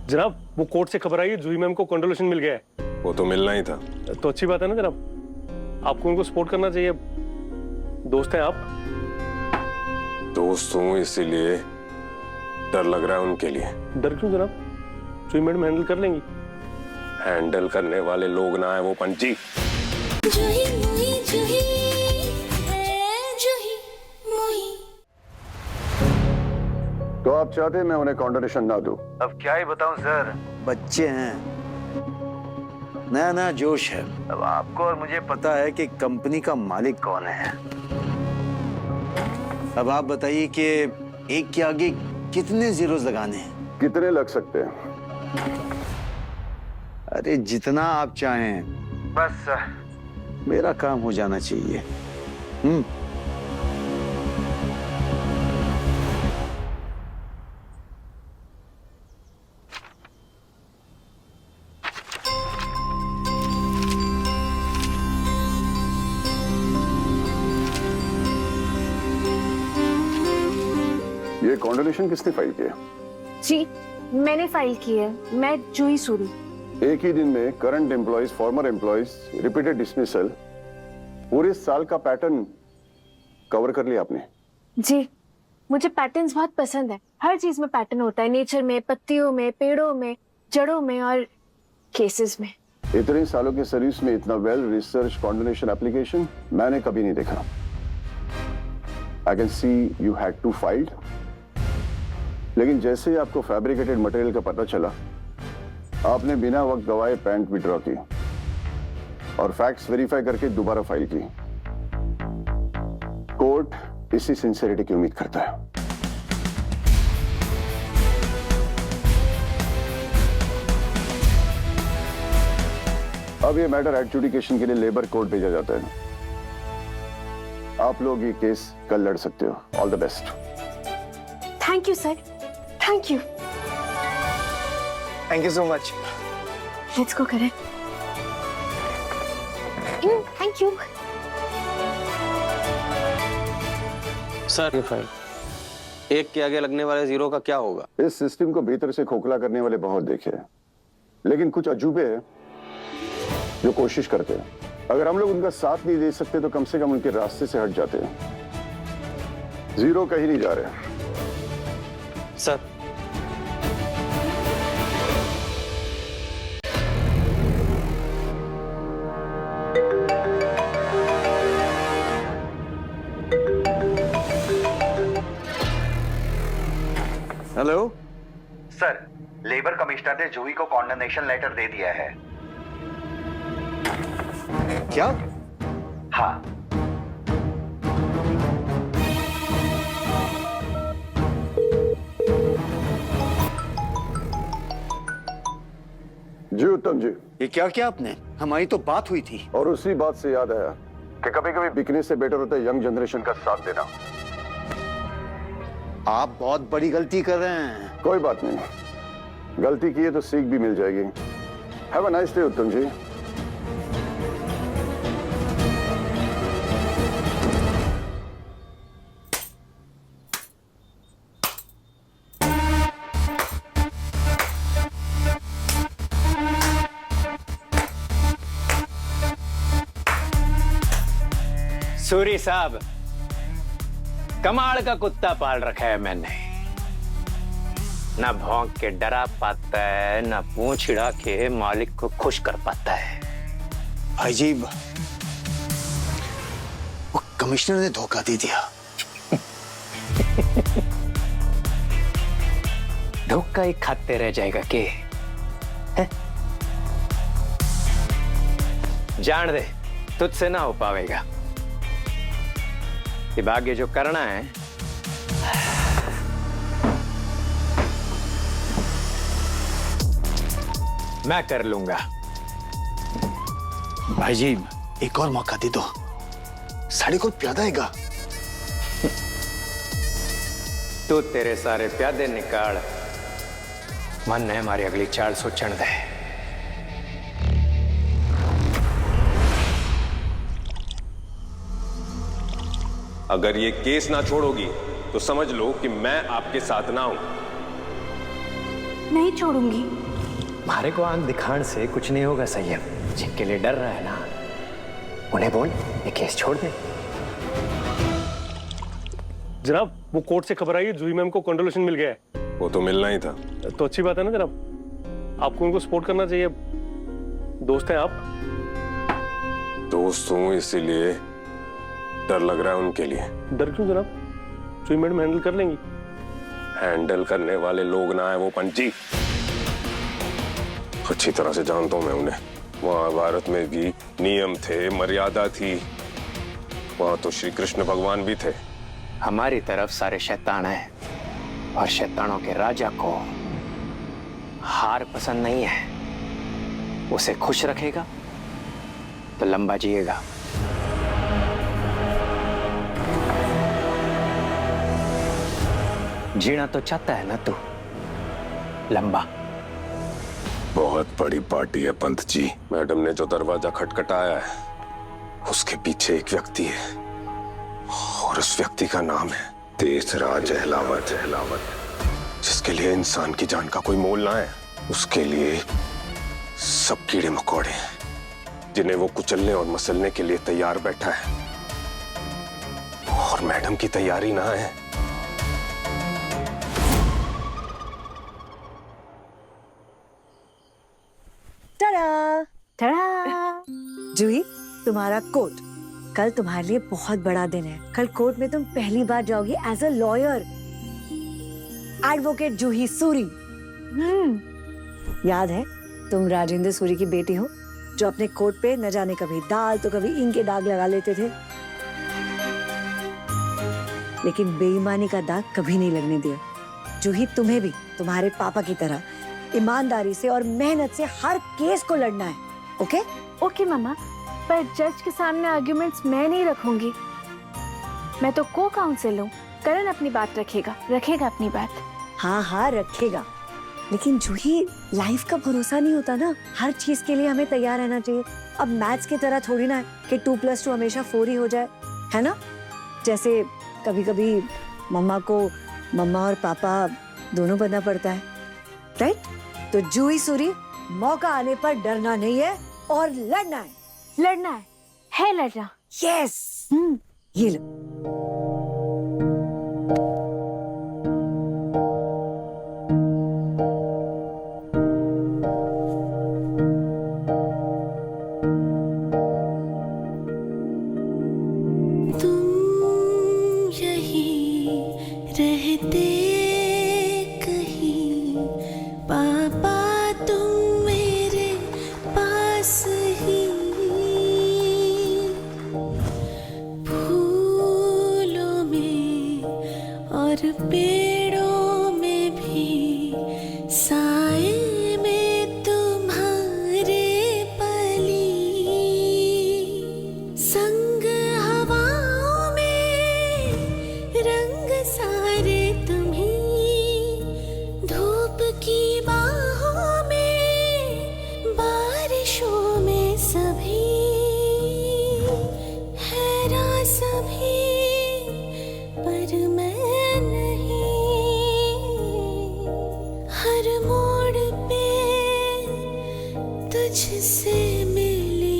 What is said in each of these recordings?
जनाब वो कोर्ट से खबर आई है, जूही मैम को कॉन्डोलेशन मिल गया है। वो तो मिलना ही था। तो अच्छी बात है ना जनाब, आपको उनको सपोर्ट करना चाहिए, दोस्त हैं आप। दोस्त हूँ इसीलिए डर लग रहा है उनके लिए। डर क्यों जनाब, जूही मैडम हैंडल कर लेंगी। हैंडल करने वाले लोग ना है वो पंची। जूही मुही जूही है जूही मुही। तो आप चाहते हैं मैं उन्हें कॉन्डोनेशन ना दूं? अब क्या ही बताऊं सर, बच्चे हैं, नया नया जोश है। अब आपको और मुझे पता है कि कंपनी का मालिक कौन है। अब आप बताइए कि एक के आगे कितने जीरोस लगाने हैं? कितने लग सकते हैं? अरे जितना आप चाहें, बस मेरा काम हो जाना चाहिए। ये कॉन्डोनेशन किसने फाइल किया? जी मैंने फाइल की है, मैं जूही सूरी। एक ही दिन में current employees, farmer employees, repeated dismissal, पूरे साल का पैटर्न कवर कर लिया आपने। जी मुझे पैटर्न्स बहुत पसंद है, हर चीज में पैटर्न होता है, नेचर में, पत्तियों में, पेड़ों में, जड़ों में और केसेस में। इतने सालों के सर्विस में इतना वेल रिसर्च कॉन्डोनेशन एप्लीकेशन मैंने कभी नहीं देखा। I can see you had to filed, लेकिन जैसे ही आपको फैब्रिकेटेड मटेरियल का पता चला, आपने बिना वक्त गवाए पैंट विड्रॉ की और फैक्ट्स वेरीफाई करके दोबारा फाइल की। कोर्ट इसी सिंसियरिटी की उम्मीद करता है। अब ये मैटर एडजुडिकेशन के लिए लेबर कोर्ट भेजा जाता है। आप लोग ये केस कल लड़ सकते हो। All the best. Thank you sir, thank you. Thank you so much. Let's go करें। Thank you sir. ये फाइल एक के आगे लगने वाले जीरो का क्या होगा? इस सिस्टम को भीतर से खोखला करने वाले बहुत देखे हैं, लेकिन कुछ अजूबे हैं जो कोशिश करते हैं। अगर हम लोग उनका साथ नहीं दे सकते तो कम से कम उनके रास्ते से हट जाते हैं। जीरो कहीं नहीं जा रहे। Sir hello sir, labour commissioner ने जूही को कॉन्डोनेशन लेटर दे दिया है। क्या? हाँ। जी उत्तम जी। ये क्या किया आपने? हमारी तो बात हुई थी। और उसी बात से याद आया कि कभी कभी बिकने से बेटर होता है यंग जनरेशन का साथ देना। आप बहुत बड़ी गलती कर रहे हैं। कोई बात नहीं, गलती की है तो सीख भी मिल जाएगी। हैव अ नाइस डे उत्तम जी। सूरी साहब, कमाल का कुत्ता पाल रखा है मैंने। ना भौंक के डरा पाता है, ना पूंछ छिड़ा के मालिक को खुश कर पाता है। भाई जी, वो कमिश्नर ने धोखा दे दिया। धोखा ही खाते रह जाएगा के? है? जान दे, तुझसे ना हो पाएगा। अब आगे जो करना है मैं कर लूंगा। भाई जी, एक और मौका दे दो, साड़ी को प्यादा आएगा। तू तेरे सारे प्यादे निकाल, मन है हमारी अगली चाल सोचण दे। अगर ये केस ना छोड़ोगी तो समझ लो कि मैं आपके साथ ना हूं। नहीं छोड़ूंगी। मारे को आंख दिखाने से कुछ नहीं होगा संयम। जिनके लिए डर रहा है ना, उन्हें बोल ये केस छोड़ दे। जनाब, वो कोर्ट से खबर आई है जूही मैम को कॉन्डोलेशन मिल गया है। वो तो मिलना ही था। तो अच्छी बात है ना जनाब, आपको उनको सपोर्ट करना चाहिए। दोस्त हैं आप। दोस्त हूँ इसीलिए डर लग रहा है उनके लिए। डर क्यों जनाब, जूही मैडम हैंडल कर लेंगी। हैंडल करने वाले लोग ना है वो पंची। अच्छी तरह से जानता हूं मैं उन्हें। वहां भारत में भी नियम थे, मर्यादा थी। वहां तो श्री कृष्ण भगवान भी थे। हमारी तरफ सारे शैतान हैं और शैतानों के राजा को हार पसंद नहीं है। उसे खुश रखेगा तो लंबा जिएगा। जीना तो चाहता है ना तू, लंबा। बहुत बड़ी पार्टी है पंत जी। मैडम ने जो दरवाजा खटखटाया है उसके पीछे एक व्यक्ति है और उस व्यक्ति का नाम है देशराज अहलावत। जिसके लिए इंसान की जान का कोई मोल ना है। उसके लिए सब कीड़े मकोड़े हैं जिन्हें वो कुचलने और मसलने के लिए तैयार बैठा है। और मैडम की तैयारी ना है। टड़ा टड़ा। जूही, तुम्हारा कोर्ट कल तुम्हारे लिए बहुत बड़ा दिन है। कल कोर्ट में तुम पहली बार जाओगी एज अ लॉयर। एडवोकेट जूही सूरी। याद है तुम राजेंद्र सूरी की बेटी हो, जो अपने कोर्ट पे न जाने कभी दाल तो कभी इंक के दाग लगा लेते थे, लेकिन बेईमानी का दाग कभी नहीं लगने दिया। जूही, तुम्हें भी तुम्हारे पापा की तरह ईमानदारी से और मेहनत से हर केस को लड़ना है। ओके? ओके मम्मा, पर जज के सामने आर्ग्यूमेंट्स मैं नहीं रखूंगी। मैं तो को काउंसिल हूँ। करण अपनी बात रखेगा अपनी बात। हाँ हाँ रखेगा, लेकिन जूही लाइफ का भरोसा नहीं होता ना। हर चीज के लिए हमें तैयार रहना चाहिए। अब मैथ्स की तरह थोड़ी ना है कि 2+2 हमेशा 4 ही हो जाए, है ना? जैसे कभी कभी मम्मा को मम्मा और पापा दोनों बनना पड़ता है, राइट? तो जूही सूरी, मौका आने पर डरना नहीं है और लड़ना है। लड़ना है लड़ना। यस। ये लो। तुम यहीं रहते कहीं, पापा तुम मेरे पास ही। फूलों में और पेड़ों में भी साए में तुम्हारे पली। संग हवाओं में रंग सारे तुम्हीं, धूप की बाहों में बारिशों में सभी। हैरान सभी पर मैं नहीं, हर मोड़ पे तुझसे मिली।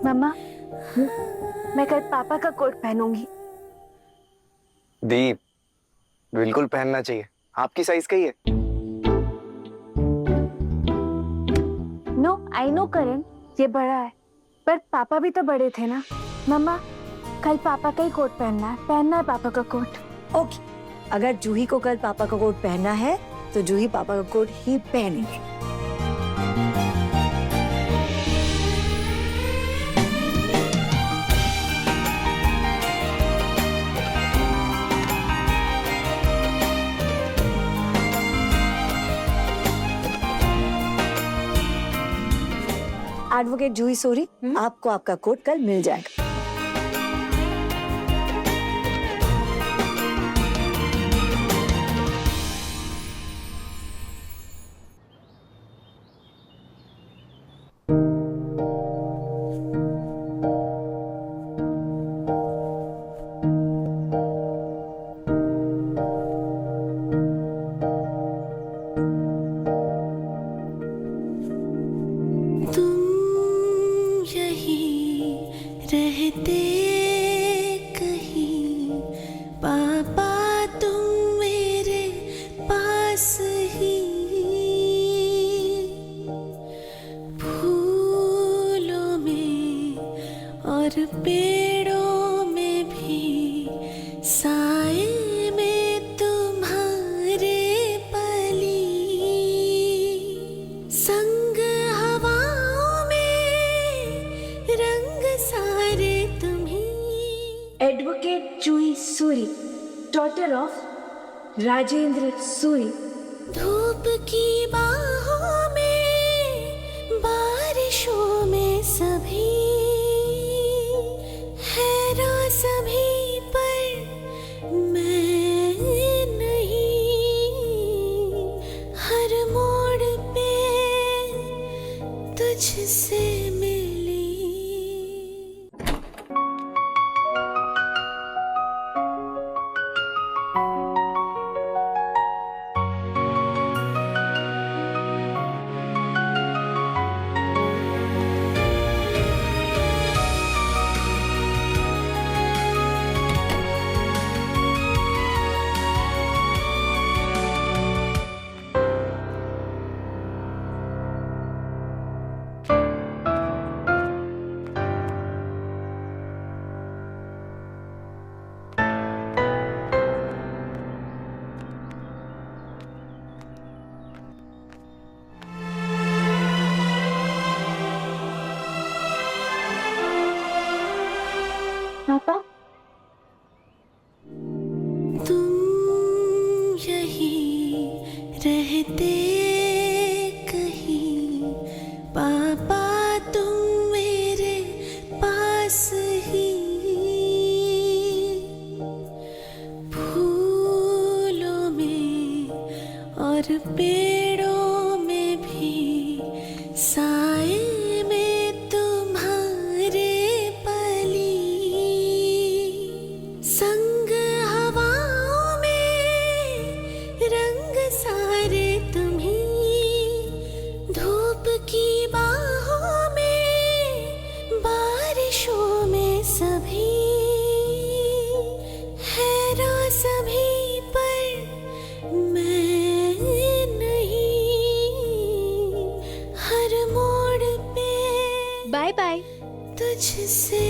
मम्मा, मैं कल पापा का कोट पहनूंगी। दीप, बिल्कुल पहनना चाहिए। आपकी साइज का ही है। नो, आई नो करण, ये बड़ा है, पर पापा भी तो बड़े थे ना। मम्मा, कल पापा का ही कोट पहनना है पापा का कोट। ओके, अगर जूही को कल पापा का कोट पहनना है तो जूही पापा का कोट ही पहनेगी। एडवोकेट जूही सोरी, आपको आपका कोट कल मिल जाएगा। तुम यही रहते कहीं, पापा तुम मेरे पास ही, फूलों में और पेड़ों में भी, साए में तुम्हारे पली, संग हवाओं में रंग सारे तुम्ही। Advocate Juhi Suri, daughter of Rajendra Suri. धूप की बाहों में, बारिशों में सभी, हैरान सभी पर मैं नहीं, हर मोड़ पे तुझसे मिली। पापा, तुम यही रहते कहीं, पापा तुम मेरे पास ही, फूलों में और पेड़ों में भी, साए में तुम्हारे पली, संग हवाओं में रंग सारे तुम्ही, धूप की बाहों में, बारिशों में सभी, हैरान सभी पर मैं नहीं, हर मोड़ पे बाय बाय। तुझसे